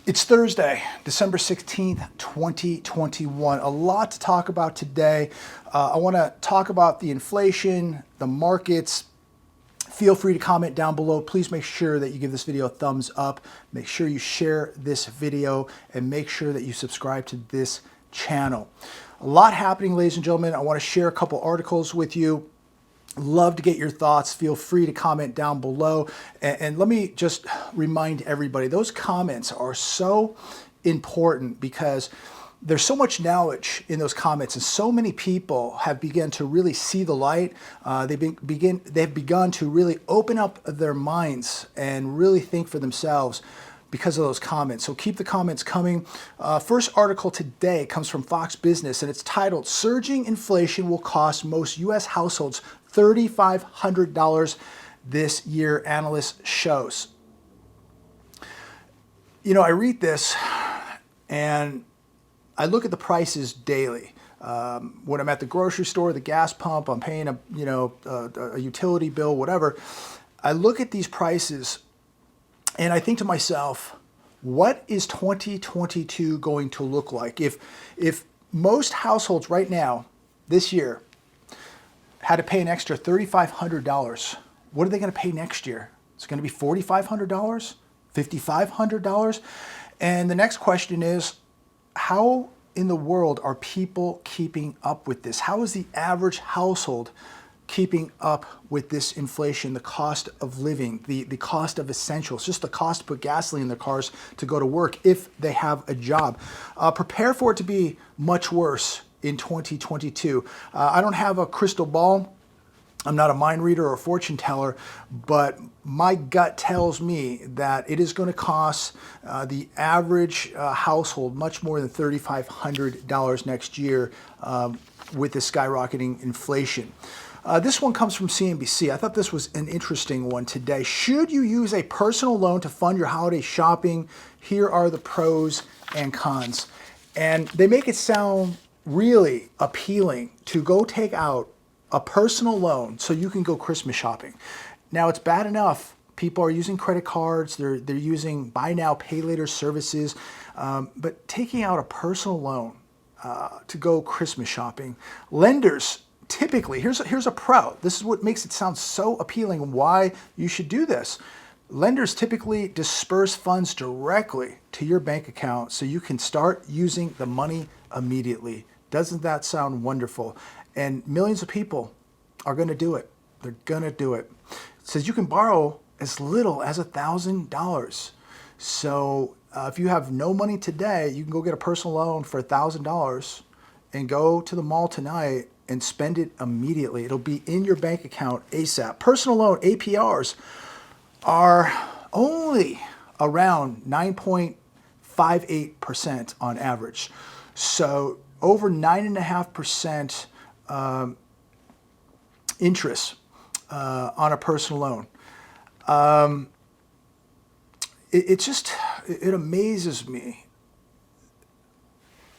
It's Thursday, December 16th, 2021. A lot to talk about today. I want to talk about the inflation, the markets. Feel free to comment down below. Please make sure that you give this video a thumbs up. Make sure you share this video and make sure that you subscribe to this channel. A lot happening, ladies and gentlemen. I want to share a couple articles with you. Love to get your thoughts. Feel free to comment down below. And let me just remind everybody, those comments are so important because there's so much knowledge in those comments, and so many people have begun to really see the light. They've begun to really open up their minds and really think for themselves because of those comments. So keep the comments coming. First article today comes from Fox Business, and it's titled, "Surging Inflation Will Cost Most U.S. Households $3,500 This Year, Analyst Shows." You know, I read this and I look at the prices daily. When I'm at the grocery store, the gas pump, I'm paying a utility bill, whatever. I look at these prices and I think to myself, what is 2022 going to look like? If most households right now, this year, had to pay an extra $3,500, what are they going to pay next year? It's going to be $4,500, $5,500? And the next question is, how in the world are people keeping up with this? How is the average household keeping up with this inflation, the cost of living, the cost of essentials, just the cost to put gasoline in their cars to go to work if they have a job? Prepare for it to be much worse in 2022. I don't have a crystal ball. I'm not a mind reader or a fortune teller, but my gut tells me that it is going to cost the average household much more than $3,500 next year with the skyrocketing inflation. This one comes from CNBC. I thought this was an interesting one today. Should you use a personal loan to fund your holiday shopping? Here are the pros and cons. And they make it sound really appealing to go take out a personal loan so you can go Christmas shopping. Now, it's bad enough people are using credit cards, they're using buy now, pay later services, but taking out a personal loan to go Christmas shopping, lenders typically, here's a pro. This is what makes it sound so appealing and why you should do this. Lenders typically disperse funds directly to your bank account so you can start using the money immediately. Doesn't that sound wonderful? And millions of people are going to do it. They're going to do it. It says you can borrow as little as $1,000. So if you have no money today, you can go get a personal loan for $1,000 and go to the mall tonight and spend it immediately. It'll be in your bank account ASAP. Personal loan APRs are only around 9.58% on average. So over 9.5% interest on a personal loan. It amazes me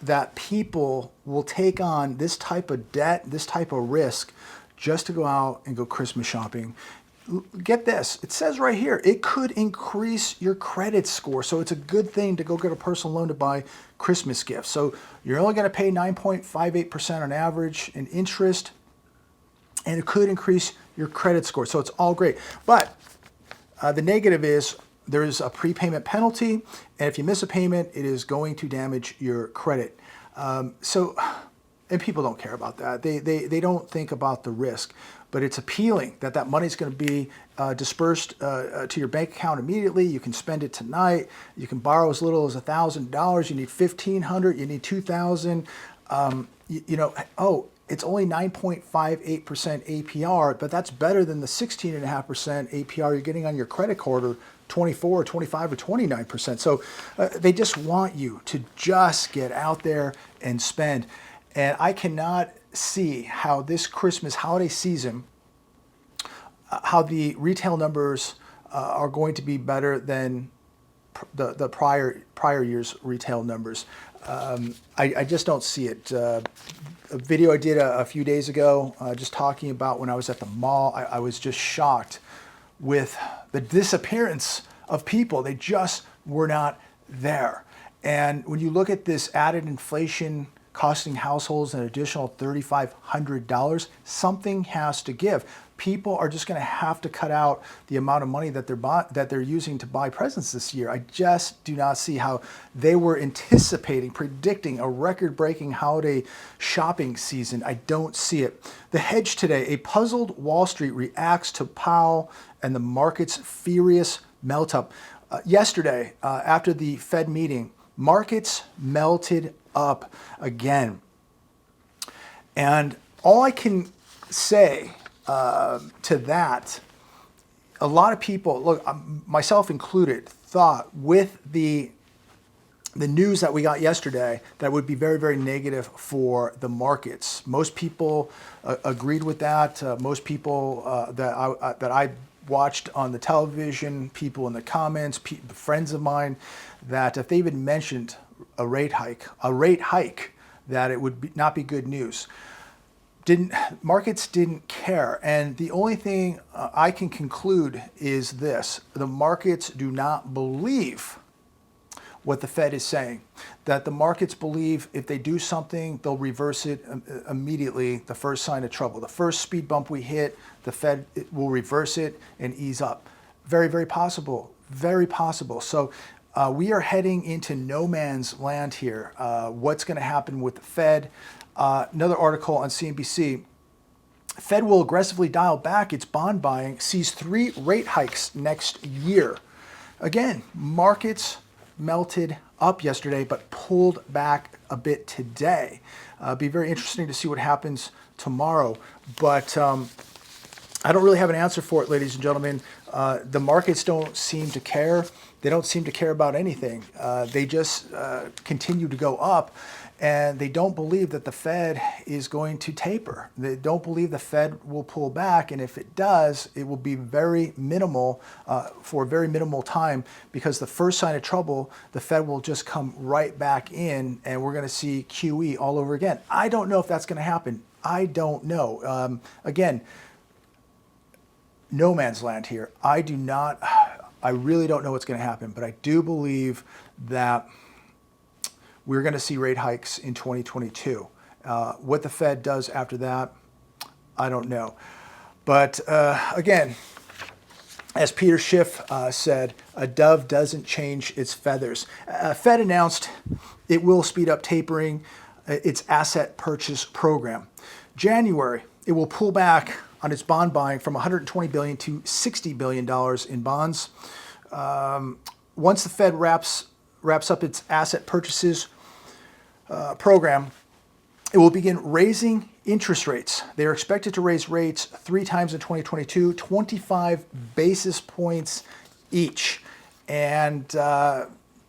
that people will take on this type of debt, this type of risk, just to go out and go Christmas shopping. Get this, it says right here, it could increase your credit score. So it's a good thing to go get a personal loan to buy Christmas gifts. So you're only going to pay 9.58% on average in interest, and it could increase your credit score. So it's all great. But the negative is there is a prepayment penalty, and if you miss a payment, it is going to damage your credit. And people don't care about that. They don't think about the risk. But it's appealing that that money is going to be dispersed to your bank account immediately. You can spend it tonight. You can borrow as little as $1,000. You need $1,500. You need $2,000. It's only 9.58% APR, but that's better than the 16.5% APR you're getting on your credit card, or 24, or 25, or 29%. So they just want you to just get out there and spend. And I cannot see how this Christmas holiday season, how the retail numbers are going to be better than the prior year's retail numbers. I just don't see it. A video I did a few days ago, just talking about when I was at the mall, I was just shocked with the disappearance of people. They just were not there. And when you look at this added inflation costing households an additional $3,500, something has to give. People are just going to have to cut out the amount of money that they're using to buy presents this year. I just do not see how they were predicting a record-breaking holiday shopping season. I don't see it. The hedge today, a puzzled Wall Street reacts to Powell and the market's furious melt-up. Yesterday, after the Fed meeting, markets melted up again. And all I can say to that, a lot of people, look, myself included, thought with the news that we got yesterday that would be very, very negative for the markets. Most people agreed with that. Most people that I watched on the television, people in the comments, friends of mine, that if they even mentioned a rate hike, that it would not be good news. Markets didn't care. And the only thing I can conclude is this: the markets do not believe what the Fed is saying. That the markets believe if they do something, they'll reverse it immediately, the first sign of trouble. The first speed bump we hit, the Fed will reverse it and ease up. Very, very possible. Very possible. So we are heading into no man's land here. What's going to happen with the Fed? Another article on CNBC. Fed will aggressively dial back its bond buying, sees 3 rate hikes next year. Again, markets melted up yesterday, but pulled back a bit today. Be very interesting to see what happens tomorrow. But I don't really have an answer for it, ladies and gentlemen. The markets don't seem to care. They don't seem to care about anything. They just continue to go up, and they don't believe that the Fed is going to taper. They don't believe the Fed will pull back, and if it does, it will be very minimal for a very minimal time, because the first sign of trouble, the Fed will just come right back in, and we're going to see QE all over again. I don't know if that's going to happen. I don't know. Again, no man's land here. I really don't know what's going to happen, but I do believe that we're going to see rate hikes in 2022. What the Fed does after that, I don't know. But again, as Peter Schiff said, a dove doesn't change its feathers. Fed announced it will speed up tapering its asset purchase program. January, it will pull back on its bond buying from $120 billion to $60 billion in bonds. Once the Fed wraps up its asset purchases program, it will begin raising interest rates. They are expected to raise rates 3 times in 2022, 25 basis points each. And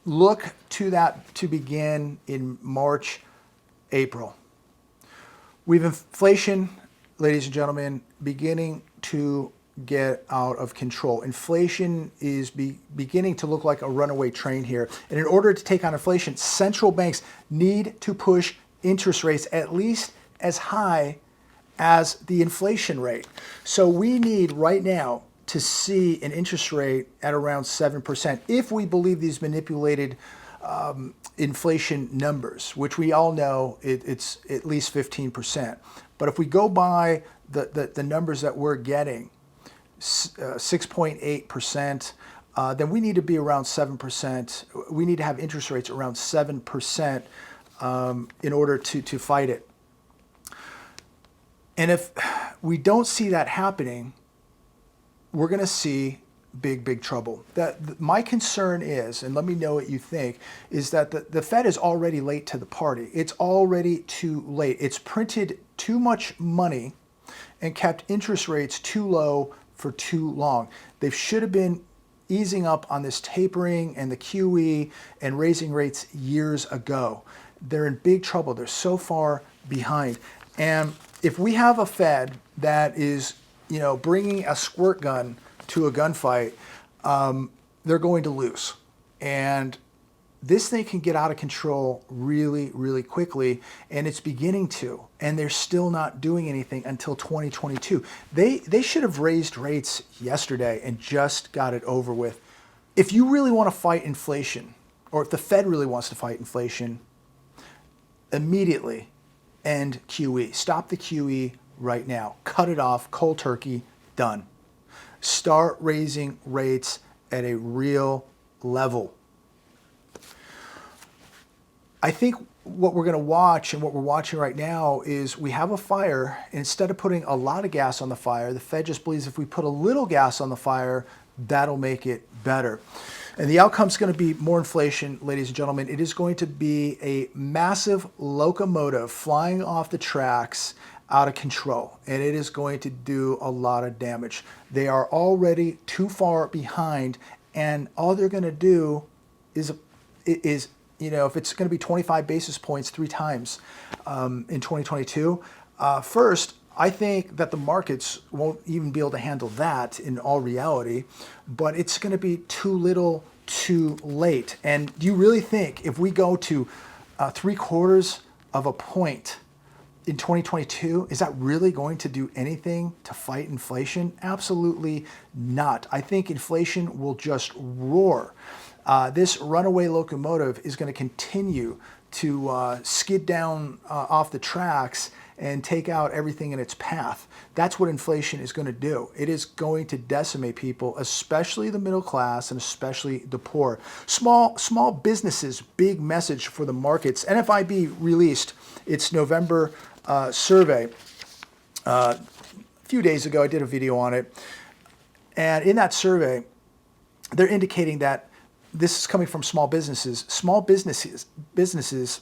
look to that to begin in March, April. We have inflation, ladies and gentlemen, beginning to get out of control. Inflation is beginning to look like a runaway train here. And in order to take on inflation, central banks need to push interest rates at least as high as the inflation rate. So we need right now to see an interest rate at around 7% if we believe these manipulated inflation numbers, which we all know it's at least 15%. But if we go by the numbers that we're getting, 6.8%, then we need to be around 7%. We need to have interest rates around 7% in order to fight it. And if we don't see that happening, we're going to see big trouble. My concern is, and let me know what you think, is that the Fed is already late to the party. It's already too late. It's printed too much money and kept interest rates too low for too long. They should have been easing up on this tapering and the QE and raising rates years ago. They're in big trouble. They're so far behind. And if we have a Fed that is, bringing a squirt gun to a gunfight, they're going to lose. And this thing can get out of control really, really quickly, and it's beginning to, and they're still not doing anything until 2022. They should have raised rates yesterday and just got it over with. If you really want to fight inflation, or if the Fed really wants to fight inflation, immediately end QE. Stop the QE right now. Cut it off, cold turkey, done. Start raising rates at a real level. I think what we're going to watch and what we're watching right now is we have a fire. And instead of putting a lot of gas on the fire, the Fed just believes if we put a little gas on the fire, that'll make it better. And the outcome is going to be more inflation, ladies and gentlemen. It is going to be a massive locomotive flying off the tracks out of control. And it is going to do a lot of damage. They are already too far behind. And all they're going to do is if it's going to be 25 basis points 3 times in 2022, first, I think that the markets won't even be able to handle that in all reality, but it's going to be too little too late. And do you really think if we go to 3/4 of a point in 2022, is that really going to do anything to fight inflation? Absolutely not. I think inflation will just roar. This runaway locomotive is going to continue to skid down off the tracks and take out everything in its path. That's what inflation is going to do. It is going to decimate people, especially the middle class and especially the poor. Small businesses, big message for the markets. NFIB released its November survey a few days ago. I did a video on it. And in that survey, they're indicating that this is coming from small businesses. Small businesses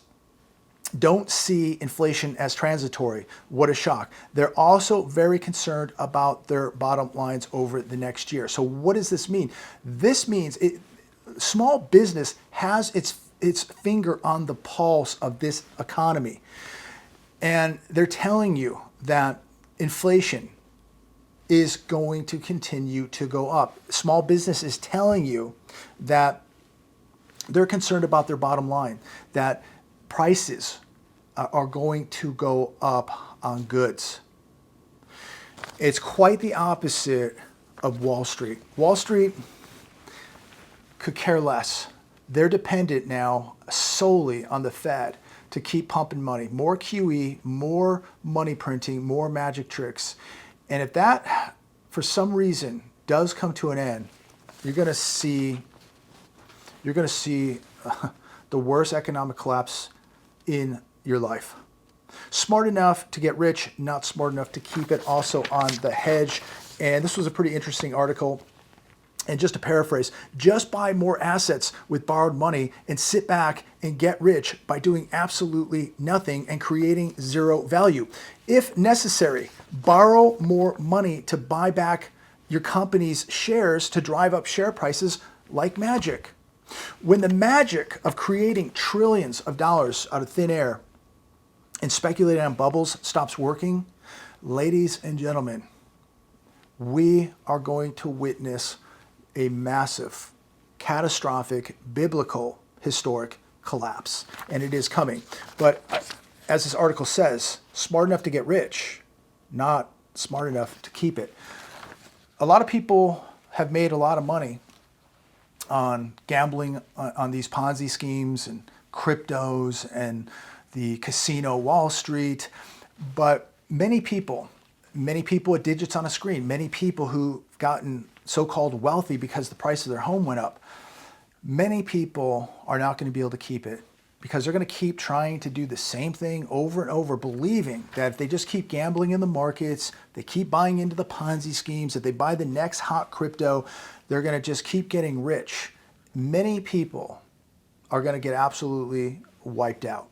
don't see inflation as transitory. What a shock. They're also very concerned about their bottom lines over the next year. So what does this mean? This means small business has its finger on the pulse of this economy. And they're telling you that inflation is going to continue to go up. Small business is telling you that they're concerned about their bottom line, that prices are going to go up on goods. It's quite the opposite of Wall Street. Wall Street could care less. They're dependent now solely on the Fed to keep pumping money. More QE, more money printing, more magic tricks. And if that, for some reason, does come to an end, you're going to see the worst economic collapse in your life. Smart enough to get rich, not smart enough to keep it. Also on the hedge. And this was a pretty interesting article. And just to paraphrase, just buy more assets with borrowed money and sit back and get rich by doing absolutely nothing and creating zero value. If necessary, borrow more money to buy back your company's shares to drive up share prices like magic. When the magic of creating trillions of dollars out of thin air and speculating on bubbles stops working, ladies and gentlemen, we are going to witness a massive, catastrophic, biblical, historic collapse. And it is coming. But as this article says, smart enough to get rich, not smart enough to keep it. A lot of people have made a lot of money on gambling on these Ponzi schemes and cryptos and the casino Wall Street. But many people with digits on a screen, many people who've gotten so-called wealthy because the price of their home went up, many people are not going to be able to keep it because they're going to keep trying to do the same thing over and over, believing that if they just keep gambling in the markets, they keep buying into the Ponzi schemes, that they buy the next hot crypto, they're going to just keep getting rich. Many people are going to get absolutely wiped out.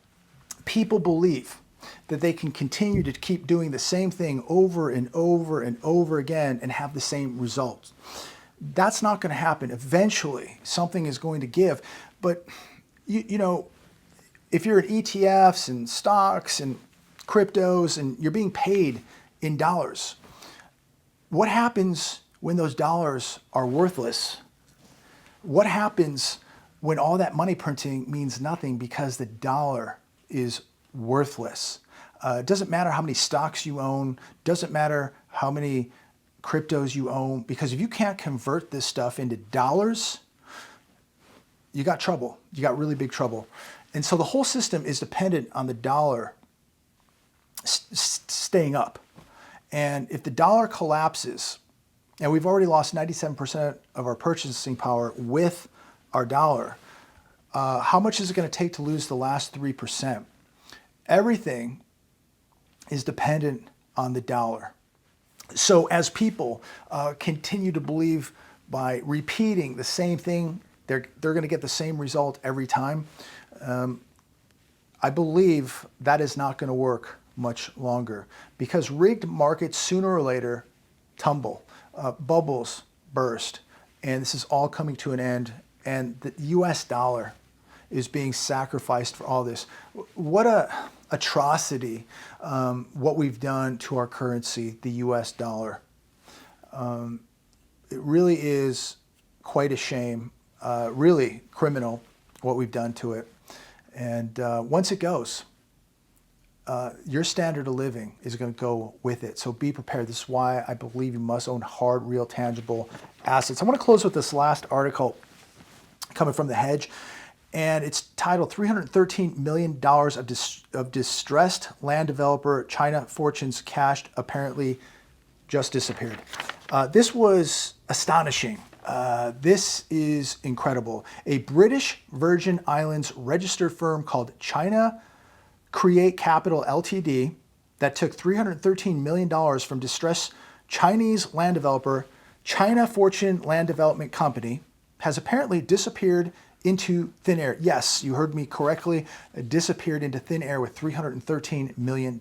People believe that they can continue to keep doing the same thing over and over and over again and have the same results. That's not going to happen. Eventually, something is going to give. But, you know, if you're in ETFs and stocks and cryptos and you're being paid in dollars, what happens when those dollars are worthless? What happens when all that money printing means nothing because the dollar is worthless? It doesn't matter how many stocks you own, doesn't matter how many cryptos you own, because if you can't convert this stuff into dollars, you got trouble. You got really big trouble. And so the whole system is dependent on the dollar staying up. And if the dollar collapses, and we've already lost 97% of our purchasing power with our dollar, how much is it going to take to lose the last 3%? Everything is dependent on the dollar. So as people continue to believe by repeating the same thing, they're going to get the same result every time. I believe that is not going to work much longer, because rigged markets sooner or later tumble, bubbles burst, and this is all coming to an end. And the U.S. dollar is being sacrificed for all this. What a atrocity, what we've done to our currency, the U.S. dollar. It really is quite a shame, really criminal what we've done to it. And once it goes, your standard of living is going to go with it. So be prepared. This is why I believe you must own hard, real, tangible assets. I want to close with this last article coming from The Hedge, and it's titled $313 million of distressed land developer China fortunes cashed apparently just disappeared. This was astonishing. This is incredible. A British Virgin Islands registered firm called China Create Capital Ltd. that took $313 million from distressed Chinese land developer China Fortune Land Development Company has apparently disappeared into thin air. Yes, you heard me correctly. It disappeared into thin air with $313 million.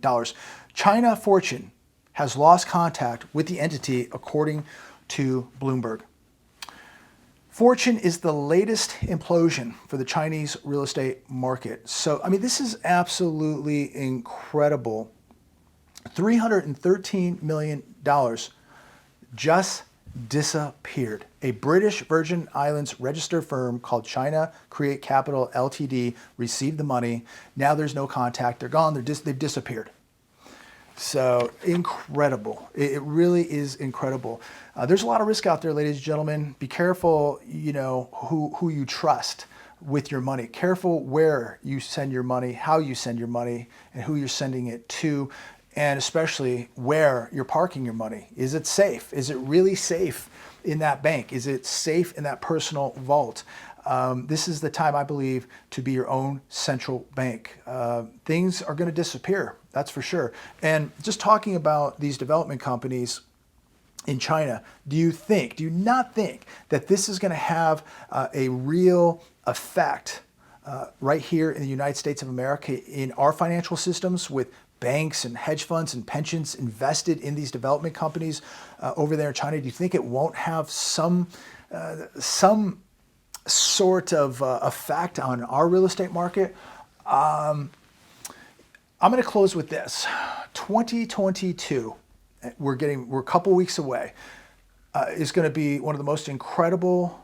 China Fortune has lost contact with the entity, according to Bloomberg. Fortune is the latest implosion for the Chinese real estate market. So, I mean, this is absolutely incredible. $313 million just disappeared. A British Virgin Islands registered firm called China Create Capital Ltd. received the money. Now there's no contact. They're gone. They've disappeared. So incredible. It really is incredible. There's a lot of risk out there, ladies and gentlemen. Be careful, who you trust with your money. Careful where you send your money, how you send your money, and who you're sending it to, and especially where you're parking your money. Is it safe? Is it really safe in that bank? Is it safe in that personal vault? This is the time, I believe, to be your own central bank. Things are going to disappear, that's for sure. And just talking about these development companies in China, do you not think that this is going to have a real effect right here in the United States of America, in our financial systems, with banks and hedge funds and pensions invested in these development companies over there in China? Do you think it won't have some sort of effect on our real estate market? I'm going to close with this. 2022, we're a couple weeks away, is going to be one of the most incredible,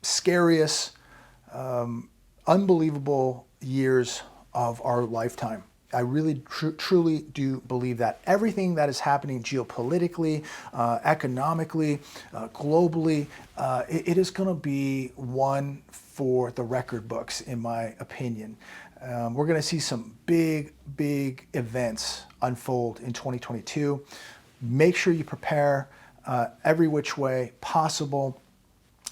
scariest, unbelievable years of our lifetime. I really truly do believe that. Everything that is happening geopolitically, economically, globally, it is going to be one for the record books, in my opinion. We're going to see some big, big events unfold in 2022. Make sure you prepare every which way possible.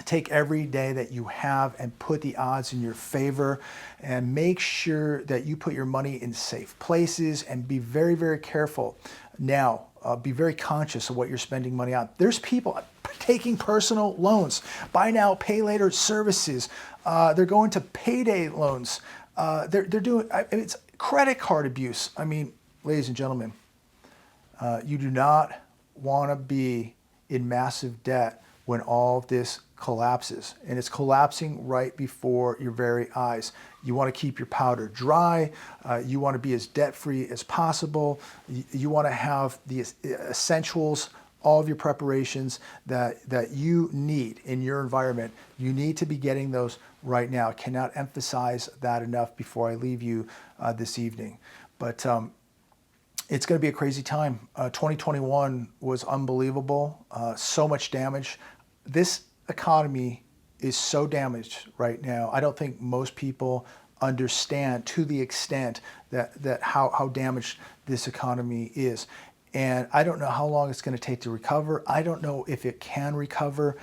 Take every day that you have and put the odds in your favor, and make sure that you put your money in safe places, and be very, very careful. Now, be very conscious of what you're spending money on. There's people taking personal loans, buy now, pay later services. They're going to payday loans. They're doing, it's credit card abuse. I mean, ladies and gentlemen, you do not want to be in massive debt when all this collapses, and it's collapsing right before your very eyes. You want to keep your powder dry. You want to be as debt-free as possible. You want to have the essentials, all of your preparations that you need in your environment. You need to be getting those right now. I cannot emphasize that enough before I leave you this evening. But it's going to be a crazy time. 2021 was unbelievable. So much damage. This economy is so damaged right now. I don't think most people understand to the extent that how damaged this economy is. And I don't know how long it's going to take to recover. I don't know if it can recover.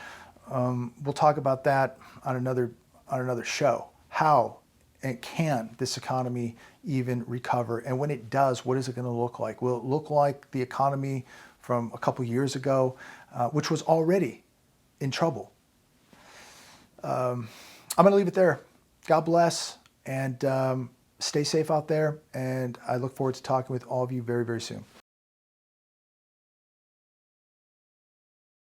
We'll talk about that on another show. How and can this economy even recover? And when it does, what is it going to look like? Will it look like the economy from a couple years ago, which was already in trouble? I'm going to leave it there. God bless, and stay safe out there. And I look forward to talking with all of you very, very soon.